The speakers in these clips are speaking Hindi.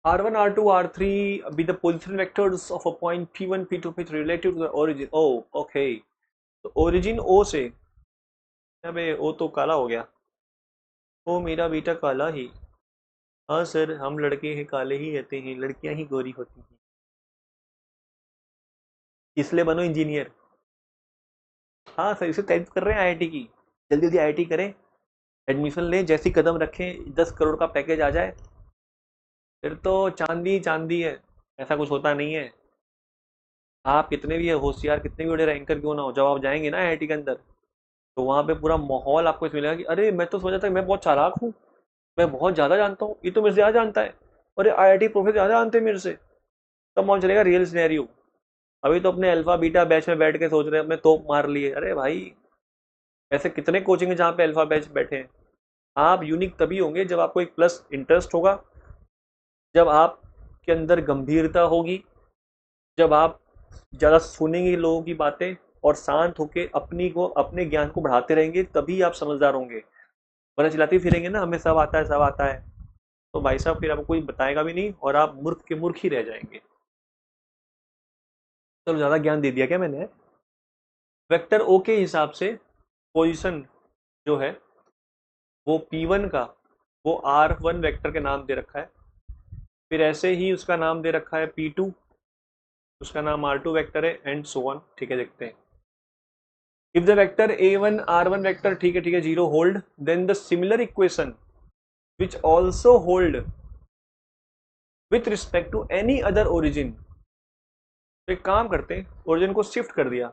R1, R2, R3 be the position vectors of a point P1, P2, P3 relative to the origin. Oh, okay. तो origin O से, अबे O तो काला हो गया, ओ मेरा बेटा काला ही। हाँ सर, हम लड़के हैं काले ही रहते हैं, लड़कियां ही गोरी होती हैं, इसलिए बनो इंजीनियर। हाँ सर, इसे तैयारी कर रहे हैं आईआईटी की, जल्दी जल्दी आईआईटी करें, एडमिशन लें, जैसी कदम रखें 10 करोड़ का पैकेज आ जाए, फिर तो चांदी चांदी है, ऐसा कुछ होता नहीं है। आप कितने भी होशियार, कितने भी बड़े रैंकर क्यों ना हो, जब आप जाएंगे ना आईआईटी के अंदर, तो वहाँ पे पूरा माहौल आपको इस मिलेगा कि अरे मैं तो सोचा था कि मैं बहुत चालाक हूँ, मैं बहुत ज़्यादा जानता हूँ, ये तो मेरे से ज़्यादा जानता है, अरे आईआईटी प्रोफेसर ज़्यादा जानते हैं मेरे से। तब मालूम चलेगा रियल सिनेरियो। अभी तो अपने अल्फा बीटा बैच में बैठ के सोच रहे हैं अपने तोप मार लिए, अरे भाई ऐसे कितने कोचिंग है जहाँ पे अल्फा बैच बैठे हैं। आप यूनिक तभी होंगे जब आपको एक प्लस इंटरेस्ट होगा, जब आपके अंदर गंभीरता होगी, जब आप ज़्यादा सुनेंगे लोगों की बातें और शांत होके अपने ज्ञान को बढ़ाते रहेंगे, तभी आप समझदार होंगे। वरना चिल्लाते फिरेंगे ना हमें सब आता है सब आता है, तो भाई साहब फिर आपको कोई बताएगा भी नहीं और आप मूर्ख के मूर्ख ही रह जाएंगे। चलो ज़्यादा ज्ञान दे दिया क्या मैंने। वेक्टर ओ के हिसाब से पोजीशन जो है वो P1 का, वो R1 वेक्टर के नाम दे रखा है, फिर ऐसे ही उसका नाम दे रखा है P2, उसका नाम R2 वेक्टर है, एंड सो ऑन। ठीक है, देखते हैं। If the vector A1 R1 vector, ठीक है, zero hold, then the similar equation which also hold with respect to any other origin. तो एक काम करते हैं, ओरिजिन को शिफ्ट कर दिया।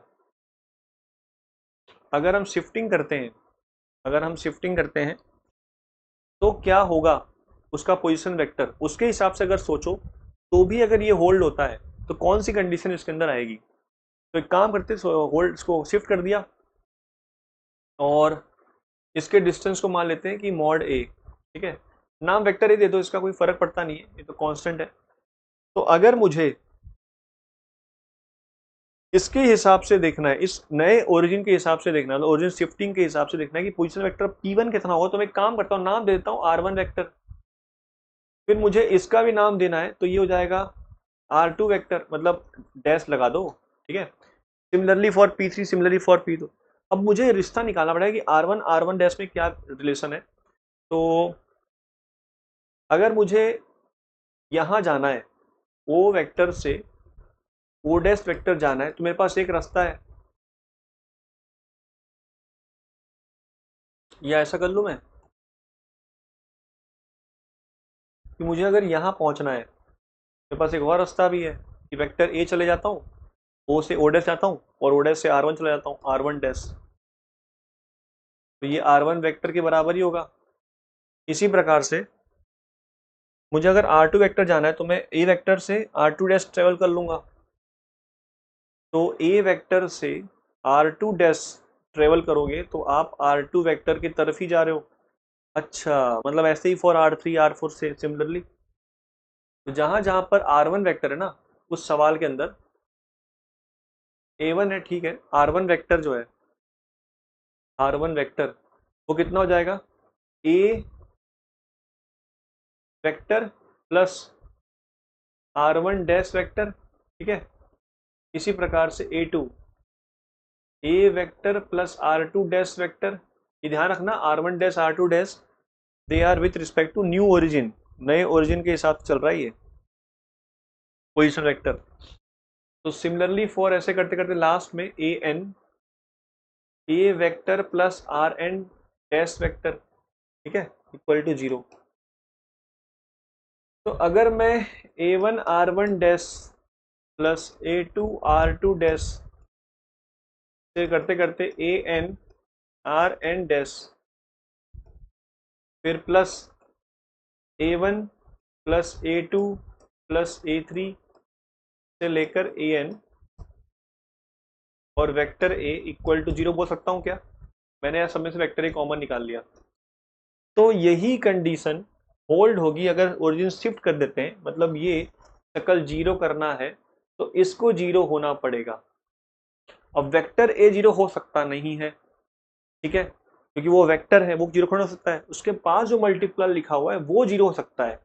अगर हम शिफ्टिंग करते हैं, अगर हम शिफ्टिंग करते हैं तो क्या होगा, उसका पोजीशन वेक्टर उसके हिसाब से अगर सोचो, तो भी अगर ये होल्ड होता है तो कौन सी कंडीशन इसके अंदर आएगी। तो एक काम करते, होल्ड इसको शिफ्ट कर दिया और इसके डिस्टेंस को मान लेते हैं कि मॉड ए। ठीक है, नाम वेक्टर ही दे दो, इसका कोई फर्क पड़ता नहीं है, ये तो कांस्टेंट है। तो अगर मुझे इसके हिसाब से देखना है, इस नए ओरिजिन के हिसाब से देखना है, ओरिजिन शिफ्टिंग के हिसाब से देखना है कि पोजीशन वेक्टर P1 कितना होगा, तो मैं काम करता हूँ, नाम दे देता हूँ R1 वेक्टर। फिर मुझे इसका भी नाम देना है, तो ये हो जाएगा R2 वेक्टर, मतलब डैश लगा दो। ठीक है, similarly for P3, similarly for P2। अब मुझे रिश्ता निकालना पड़ेगा कि R1 R1 डैश में क्या रिलेशन है। तो अगर मुझे यहाँ जाना है O वेक्टर से O डैश वेक्टर जाना है, तो मेरे पास एक रास्ता है, या ऐसा कर लूँ मैं कि मुझे अगर यहाँ पहुँचना है, मेरे पास एक और रास्ता भी है कि वेक्टर ए चले जाता हूँ, ओ से ओ डैश जाता हूँ, और ओ डैश से R1 चले जाता हूँ, R1 डैश। तो ये R1 वेक्टर के बराबर ही होगा। इसी प्रकार से मुझे अगर R2 वेक्टर जाना है, तो मैं ए वेक्टर से R2 डैश ट्रेवल कर लूंगा। तो ए वेक्टर से R2 डैश ट्रेवल करोगे तो आप R2 वेक्टर की तरफ ही जा रहे हो। अच्छा, मतलब ऐसे ही फॉर R3 R4 से सिमिलरली। तो जहां जहां पर R1 वेक्टर है ना, उस सवाल के अंदर A1 है, ठीक है, R1 वेक्टर जो है, R1 वेक्टर वो कितना हो जाएगा, A vector plus R1 dash vector. ठीक है, इसी प्रकार से A2 A vector plus R2 dash vector. ये ध्यान रखना, R1 dash R2 dash they are with respect to new origin, नए ओरिजिन के हिसाब से चल रहा है ये पोजिशन वेक्टर। तो सिमिलरली फॉर ऐसे करते करते लास्ट में A vector plus R n dash vector, ठीक है, इक्वल टू 0। तो अगर मैं A1 R1 dash plus A2 R2 dash से करते करते AN RN डैश, फिर plus A1 plus A2 plus A3 से लेकर AN और वेक्टर A इक्वल टू 0 बोल सकता हूँ क्या। मैंने यहाँ सब में से वेक्टर A कॉमन निकाल लिया। तो यही कंडीशन होल्ड होगी अगर ओरिजिन शिफ्ट कर देते हैं, मतलब ये शकल 0 करना है तो इसको 0 होना पड़ेगा। अब वेक्टर A 0 हो सकता नहीं है, ठीक है, क्योंकि वो वेक्टर है, वो 0 हो सकता है, उसके पास जो मल्टीप्लाई लिखा हुआ है वो 0 हो सकता है।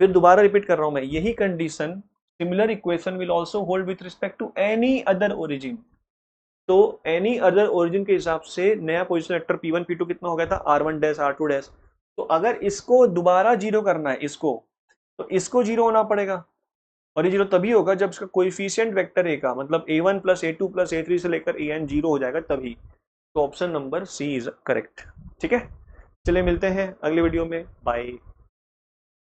फिर दोबारा रिपीट कर रहा हूं मैं, यही condition similar equation will also hold with respect to any other origin. तो एनी अदर ओरिजिन के हिसाब से नया पोजीशन वेक्टर P1 P2 कितना हो गया था, R1 डैश R2 डैश। तो अगर इसको दोबारा जीरो करना है इसको, तो इसको जीरो होना पड़ेगा, और ये जीरो तभी होगा जब इसका कोएफिशिएंट वेक्टर ए का मतलब A1 plus A2 plus A3 से लेकर AN जीरो हो जाएगा तभी। तो option number C is correct. ठीक है, चलिए मिलते हैं अगले वीडियो में, बाय।